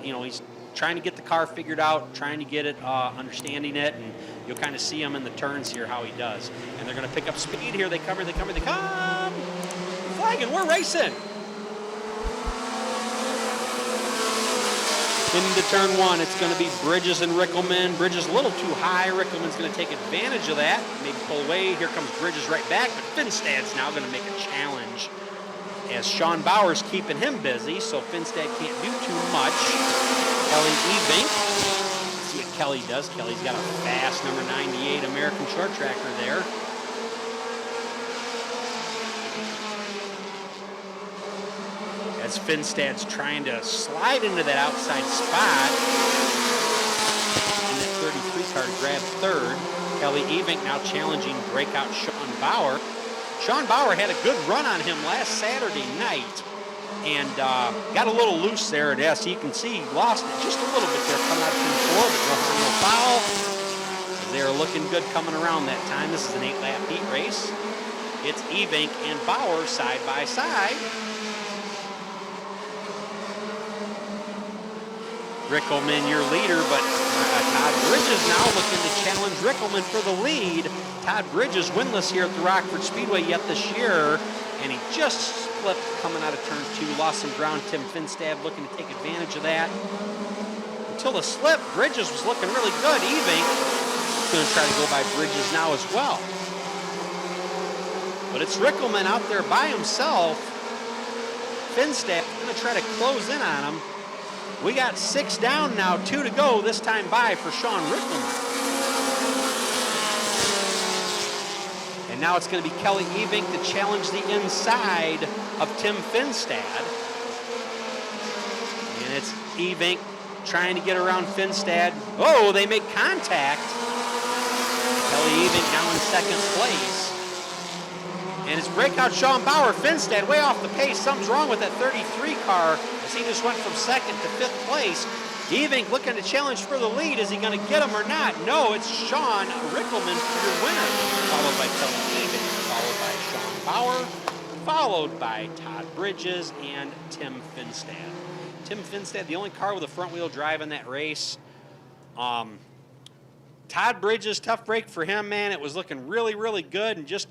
you know, he's trying to get the car figured out, trying to get it, understanding it, and you'll kind of see him in the turns here how he does. And they're going to pick up speed here. They come. Flagging, we're racing. Into turn one, it's going to be Bridges and Rickelman. Bridges a little too high. Rickelman's going to take advantage of that. Maybe pull away. Here comes Bridges right back, but Finstad's now going to make a challenge as Sean Bauer's keeping him busy, so Finstad can't do too much. Kelly Evink. Let's see what Kelly does. Kelly's got a fast number 98 American short tracker there. As Finstad's trying to slide into that outside spot. And that 33 car to grab third. Kelly Evink now challenging breakout Sean Bauer. Sean Bauer had a good run on him last Saturday night and got a little loose there at S. You can see he lost it just a little bit there coming out of turn four, but no foul. They're looking good coming around that time. This is an 8-lap heat race. It's Evink and Bauer side by side. Rickelman, your leader, but Todd Bridges now looking to challenge Rickelman for the lead. Todd Bridges winless here at the Rockford Speedway yet this year, and he just slipped coming out of turn two, lost some ground. Tim Finstad looking to take advantage of that. Until the slip, Bridges was looking really good. Evink is going to try to go by Bridges now as well. But it's Rickelman out there by himself. Finstad going to try to close in on him. We got 6 down now, 2 to go, this time by for Sean Rickelman. And now it's going to be Kelly Evink to challenge the inside of Tim Finstad. And it's Evink trying to get around Finstad. Oh, they make contact. Kelly Evink now in second place. And it's breakout Sean Bauer. Finstad way off the pace. Something's wrong with that 33 car. He just went from second to 5th place. Evink looking to challenge for the lead. Is he going to get him or not? No, it's Sean Rickelman for your winner. Followed by Kelly Evink, followed by Sean Bauer, followed by Todd Bridges and Tim Finstad. Tim Finstad, the only car with a front wheel drive in that race. Todd Bridges, tough break for him, man. It was looking really, really good and just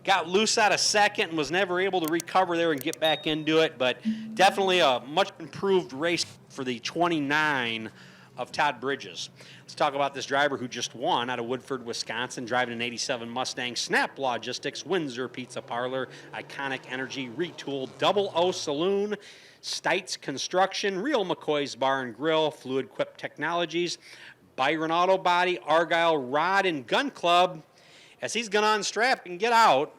got loose out of second and was never able to recover there and get back into it, but definitely a much improved race for the 29 of Todd Bridges. Let's talk about this driver who just won out of Woodford, Wisconsin, driving an 87 Mustang. Snap Logistics, Windsor Pizza Parlor, Iconic Energy, Retool, Double O Saloon, Stites Construction, Real McCoy's Bar and Grill, Fluid Quip Technologies, Byron Auto Body, Argyle Rod and Gun Club. As he's gone on strap and get out,